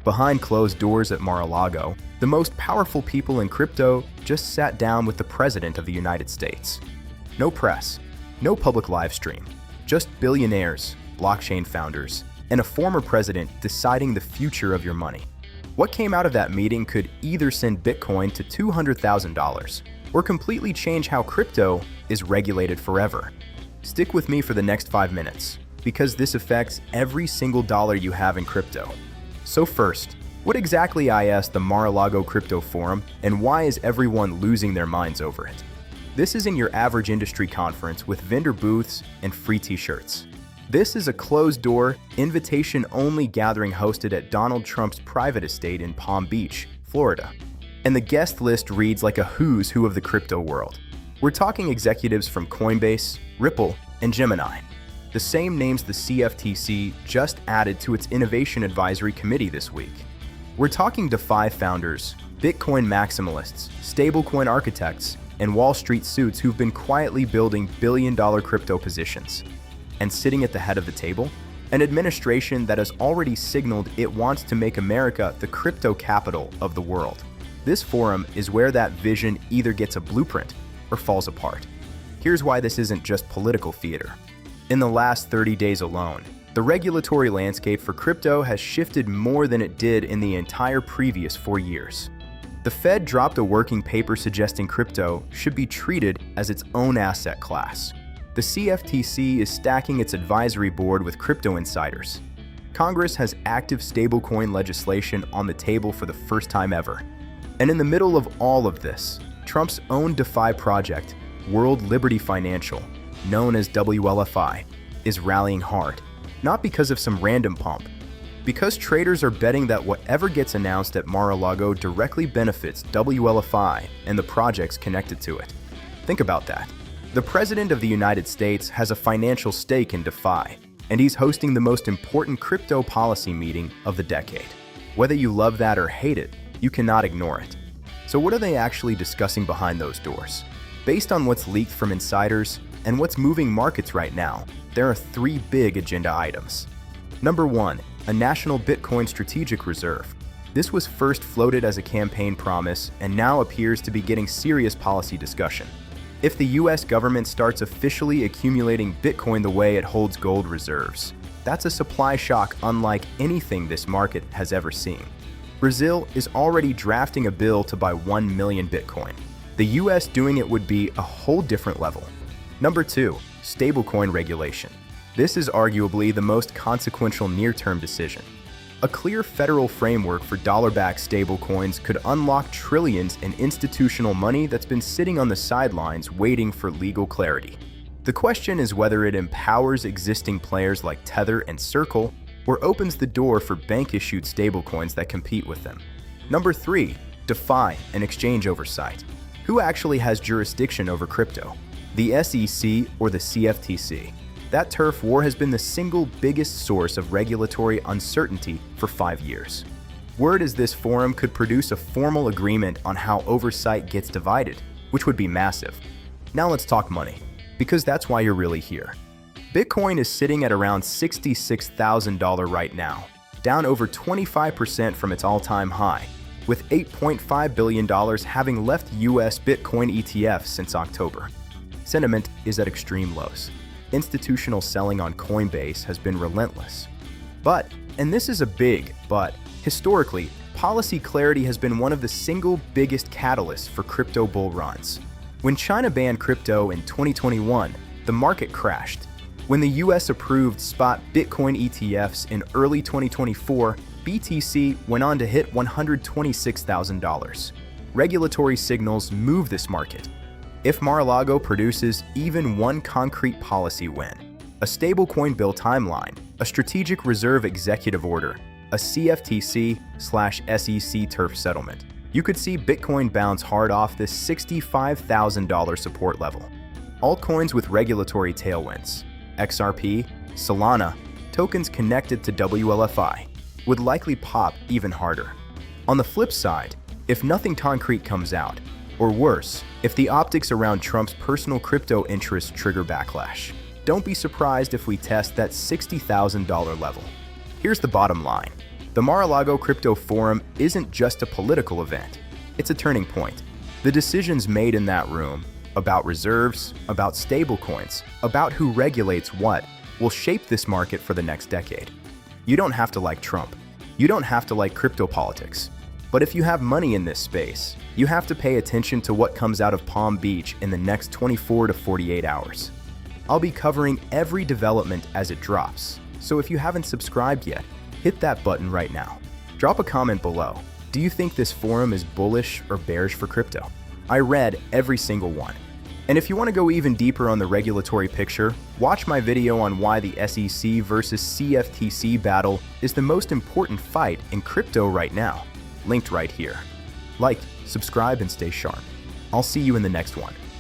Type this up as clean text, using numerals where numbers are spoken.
Behind closed doors at Mar-a-Lago, the most powerful people in crypto just sat down with the President of the United States. No press, no public live stream, just billionaires, blockchain founders, and a former president deciding the future of your money. What came out of that meeting could either send Bitcoin to $200,000 or completely change how crypto is regulated forever. Stick with me for the next 5 minutes, because this affects every single dollar you have in crypto. So first, what exactly is the Mar-a-Lago Crypto Forum, and why is everyone losing their minds over it? This isn't your average industry conference with vendor booths and free t-shirts. This is a closed-door, invitation-only gathering hosted at Donald Trump's private estate in Palm Beach, Florida. And the guest list reads like a who's who of the crypto world. We're talking executives from Coinbase, Ripple, and Gemini. The same names the CFTC just added to its Innovation Advisory Committee this week. We're talking DeFi founders, Bitcoin maximalists, stablecoin architects, and Wall Street suits who've been quietly building billion-dollar crypto positions. And sitting at the head of the table, an administration that has already signaled it wants to make America the crypto capital of the world. This forum is where that vision either gets a blueprint or falls apart. Here's why this isn't just political theater. In the last 30 days alone, the regulatory landscape for crypto has shifted more than it did in the entire previous 4 years. The Fed dropped a working paper suggesting crypto should be treated as its own asset class. The CFTC is stacking its advisory board with crypto insiders. Congress has active stablecoin legislation on the table for the first time ever. And in the middle of all of this, Trump's own DeFi project, World Liberty Financial, known as WLFI, is rallying hard, not because of some random pump, because traders are betting that whatever gets announced at Mar-a-Lago directly benefits WLFI and the projects connected to it. Think about that. The President of the United States has a financial stake in DeFi, and he's hosting the most important crypto policy meeting of the decade. Whether you love that or hate it, you cannot ignore it. So what are they actually discussing behind those doors? Based on what's leaked from insiders and what's moving markets right now, there are 3 big agenda items. Number 1, a national Bitcoin strategic reserve. This was first floated as a campaign promise and now appears to be getting serious policy discussion. If the US government starts officially accumulating Bitcoin the way it holds gold reserves, that's a supply shock unlike anything this market has ever seen. Brazil is already drafting a bill to buy 1 million Bitcoin. The US doing it would be a whole different level. Number 2, stablecoin regulation. This is arguably the most consequential near-term decision. A clear federal framework for dollar-backed stablecoins could unlock trillions in institutional money that's been sitting on the sidelines waiting for legal clarity. The question is whether it empowers existing players like Tether and Circle or opens the door for bank-issued stablecoins that compete with them. Number 3, DeFi and exchange oversight. Who actually has jurisdiction over crypto? The SEC or the CFTC? That turf war has been the single biggest source of regulatory uncertainty for 5 years. Word is this forum could produce a formal agreement on how oversight gets divided, which would be massive. Now let's talk money, because that's why you're really here. Bitcoin is sitting at around $66,000 right now, down over 25% from its all-time high, with $8.5 billion having left US Bitcoin ETFs since October. Sentiment is at extreme lows. Institutional selling on Coinbase has been relentless. But, and this is a big but, historically, policy clarity has been one of the single biggest catalysts for crypto bull runs. When China banned crypto in 2021, the market crashed. When the US approved spot Bitcoin ETFs in early 2024, BTC went on to hit $126,000. Regulatory signals move this market. If Mar-a-Lago produces even one concrete policy win, a stablecoin bill timeline, a strategic reserve executive order, a CFTC/SEC turf settlement, you could see Bitcoin bounce hard off this $65,000 support level. Altcoins with regulatory tailwinds, XRP, Solana, tokens connected to WLFI, would likely pop even harder. On the flip side, if nothing concrete comes out, or worse, if the optics around Trump's personal crypto interests trigger backlash, don't be surprised if we test that $60,000 level. Here's the bottom line. The Mar-a-Lago Crypto Forum isn't just a political event, it's a turning point. The decisions made in that room about reserves, about stablecoins, about who regulates what, will shape this market for the next decade. You don't have to like Trump. You don't have to like crypto politics. But if you have money in this space, you have to pay attention to what comes out of Palm Beach in the next 24 to 48 hours. I'll be covering every development as it drops, so if you haven't subscribed yet, hit that button right now. Drop a comment below. Do you think this forum is bullish or bearish for crypto? I read every single one. And if you want to go even deeper on the regulatory picture, watch my video on why the SEC versus CFTC battle is the most important fight in crypto right now. Linked right here. Like, subscribe, and stay sharp. I'll see you in the next one.